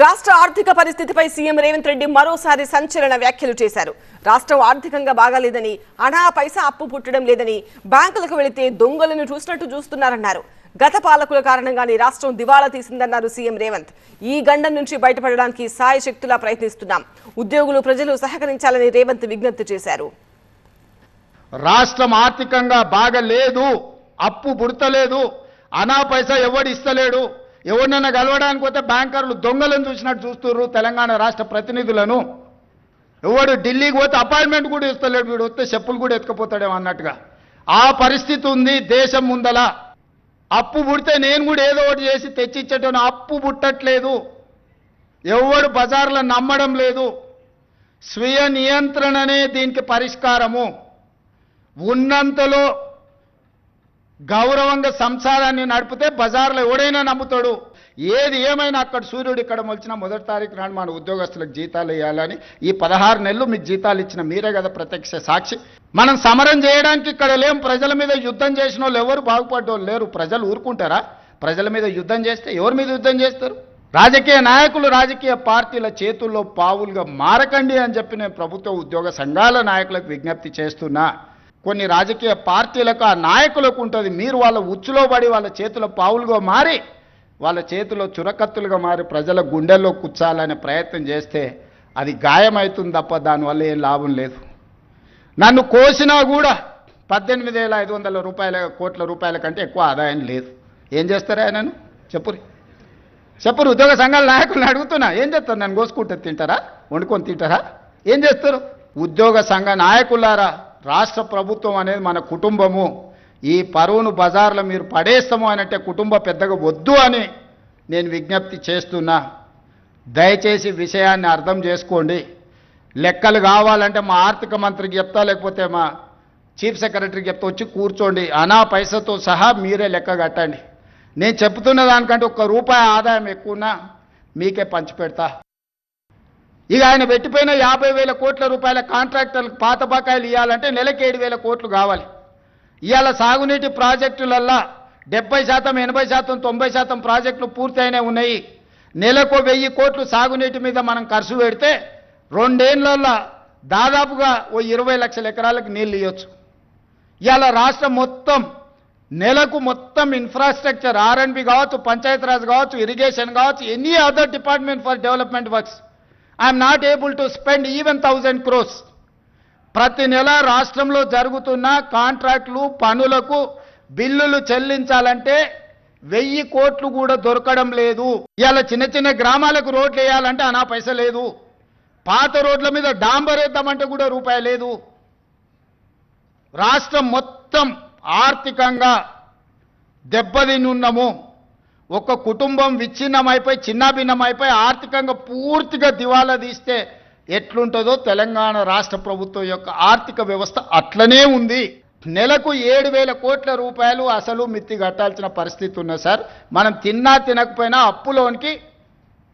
రాష్ట్ర ఆర్థిక పరిస్థితిపై సీఎం రేవంత్ రెడ్డి మరోసారి సంచలన వ్యాఖ్యలు చేశారు. రాష్ట్రం ఆర్థికంగా బాగాలేదని, అనా పైసా అప్పు పుట్టడం లేదని, బ్యాంకులకు వెళితే దొంగలను చూసినట్టు చూస్తున్నారన్నారు. గత పాలకుల కారణంగానే రాష్ట్రం దివాళా తీసిందన్నారు సీఎం రేవంత్. ఈ గండం నుంచి బయటపడడానికి సాయశక్తులా ప్రయత్నిస్తున్నాం. ఉద్యోగులు, ప్రజలు సహకరించాలని రేవంత్ విజ్ఞప్తి చేశారు. రాష్ట్రం ఆర్థికంగా బాగలేదు, అప్పు పుడతలేదు, అనా పైసా ఎవడు ఇస్తలేడు, ఎవరినైనా కలవడానికి పోతే బ్యాంకర్లు దొంగలను చూసినట్టు చూస్తున్నారు తెలంగాణ రాష్ట్ర ప్రతినిధులను. ఎవడు ఢిల్లీకి పోతే అపాయింట్మెంట్ కూడా ఇస్తలేడు, వీడు వస్తే చెప్పులు కూడా ఎత్తుకుపోతాడేమో అన్నట్టుగా ఆ పరిస్థితి ఉంది దేశం ముందల. అప్పు పుడితే నేను కూడా ఏదో ఒకటి చేసి తెచ్చిచ్చేటోను, అప్పు పుట్టట్లేదు, ఎవడు బజార్లో నమ్మడం లేదు. స్వీయ నియంత్రణనే దీనికి పరిష్కారము. ఉన్నంతలో గౌరవంగా సంసారాన్ని నడిపితే బజార్లో ఎవడైనా నమ్ముతాడు. ఏది ఏమైనా అక్కడ సూర్యుడు ఇక్కడ మొలిచిన మొదటి తారీఖు నాడు మన ఉద్యోగస్తులకు జీతాలు ఇవ్వాలని ఈ 16 నెలలు మీకు జీతాలు ఇచ్చిన మీరే కదా ప్రత్యక్ష సాక్షి. మనం సమరం చేయడానికి ఇక్కడ లేం. ప్రజల మీద యుద్ధం చేసిన వాళ్ళు ఎవరు బాగుపడ్డోళ్ళు లేరు. ప్రజలు ఊరుకుంటారా? ప్రజల మీద యుద్ధం చేస్తే ఎవరి మీద యుద్ధం చేస్తారు? రాజకీయ నాయకులు, రాజకీయ పార్టీల చేతుల్లో పావులుగా మారకండి అని చెప్పి నేను ప్రభుత్వ ఉద్యోగ సంఘాల నాయకులకు విజ్ఞప్తి చేస్తున్నా. కొన్ని రాజకీయ పార్టీలకు, ఆ నాయకులకు ఉంటుంది, మీరు వాళ్ళ ఉచ్చులో పడి వాళ్ళ చేతుల పావులుగా మారి, వాళ్ళ చేతిలో చురకత్తులుగా మారి ప్రజల గుండెల్లో కూర్చాలనే ప్రయత్నం చేస్తే అది గాయమవుతుంది తప్ప దానివల్ల ఏం లాభం లేదు. నన్ను కోసినా కూడా 18,500 కోట్ల రూపాయల కంటే ఎక్కువ ఆదాయం లేదు. ఏం చేస్తారా ఆయనను? చెప్పురు ఉద్యోగ సంఘాల నాయకులను అడుగుతున్నా, ఏం చేస్తారు? నన్ను కోసుకుంటే తింటారా? వండుకొని తింటారా? ఏం చేస్తారు? ఉద్యోగ సంఘ నాయకులారా, రాష్ట్ర ప్రభుత్వం అనేది మన కుటుంబము. ఈ పరువును బజార్లో మీరు పడేస్తాము అనంటే కుటుంబ పెద్దగా వద్దు అని నేను విజ్ఞప్తి చేస్తున్నా. దయచేసి విషయాన్ని అర్థం చేసుకోండి. లెక్కలు కావాలంటే మా ఆర్థిక మంత్రికి చెప్తా, లేకపోతే మా చీఫ్ సెక్రటరీకి చెప్తా, వచ్చి కూర్చోండి. అనా పైసతో సహా మీరే లెక్క కట్టండి. నేను చెప్తున్న దానికంటే ₹1 ఆదాయం ఎక్కువనా మీకే పంచిపెడతా. ఇక ఆయన పెట్టిపోయిన 50,000 కోట్ల రూపాయల కాంట్రాక్టర్లకు పాత బకాయిలు ఇవ్వాలంటే నెలకి 7,000 కోట్లు కావాలి. ఇవాళ సాగునీటి ప్రాజెక్టులల్లా 70%, 80%, 90% ప్రాజెక్టులు పూర్తయినే ఉన్నాయి. నెలకు 1000 కోట్లు సాగునీటి మీద మనం ఖర్చు పెడితే 2 ఏళ్లలో దాదాపుగా 20 లక్షల ఎకరాలకు నీళ్ళు ఇవ్వచ్చు. ఇవాళ రాష్ట్రం మొత్తం నెలకు మొత్తం ఇన్ఫ్రాస్ట్రక్చర్, R&B కావచ్చు, పంచాయతీరాజ్ కావచ్చు, ఇరిగేషన్ కావచ్చు, any other department for development works, I'm not able to spend even 1000 crores. ప్రతి నెల రాష్ట్రంలో జరుగుతున్న కాంట్రాక్టులు, పనులకు బిల్లులు చెల్లించాలంటే 1000 కోట్లు కూడా దొరకడం లేదు. ఇవాళ చిన్న చిన్న గ్రామాలకు రోడ్లు వేయాలంటే అనా పైసా లేదు. పాత రోడ్ల మీద డాంబర్ వేద్దామంటే కూడా రూపాయి లేదు. రాష్ట్రం మొత్తం ఆర్థికంగా దెబ్బతిని ఉన్నాము. ఒక కుటుంబం విచ్ఛిన్నమైపోయి, చిన్నాభిన్నమైపోయి ఆర్థికంగా పూర్తిగా దివాలా తీస్తే ఎట్లుంటుందో తెలంగాణ రాష్ట్ర ప్రభుత్వం యొక్క ఆర్థిక వ్యవస్థ అట్లనే ఉంది. నెలకు 7,000 కోట్ల రూపాయలు అసలు మిత్తి కట్టాల్సిన పరిస్థితి ఉన్నది సార్. మనం తిన్నా తినకపోయినా అప్పులోనికి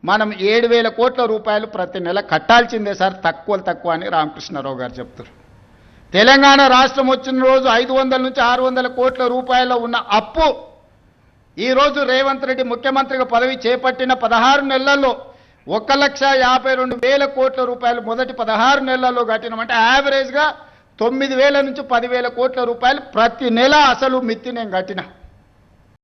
మనం 7,000 కోట్ల రూపాయలు ప్రతి నెల కట్టాల్సిందే సార్, తక్కువ అని రామకృష్ణారావు గారు చెప్తారు. తెలంగాణ రాష్ట్రం వచ్చిన రోజు 500 నుంచి 600 కోట్ల రూపాయల ఉన్న అప్పు ఈరోజు రేవంత్ రెడ్డి ముఖ్యమంత్రిగా పదవి చేపట్టిన 16 నెలల్లో 1,52,000 కోట్ల రూపాయలు మొదటి 16 నెలల్లో కట్టినామంటే యావరేజ్గా 9,000 నుంచి 10,000 కోట్ల రూపాయలు ప్రతి నెల అసలు మిత్తి నేను కట్టిన.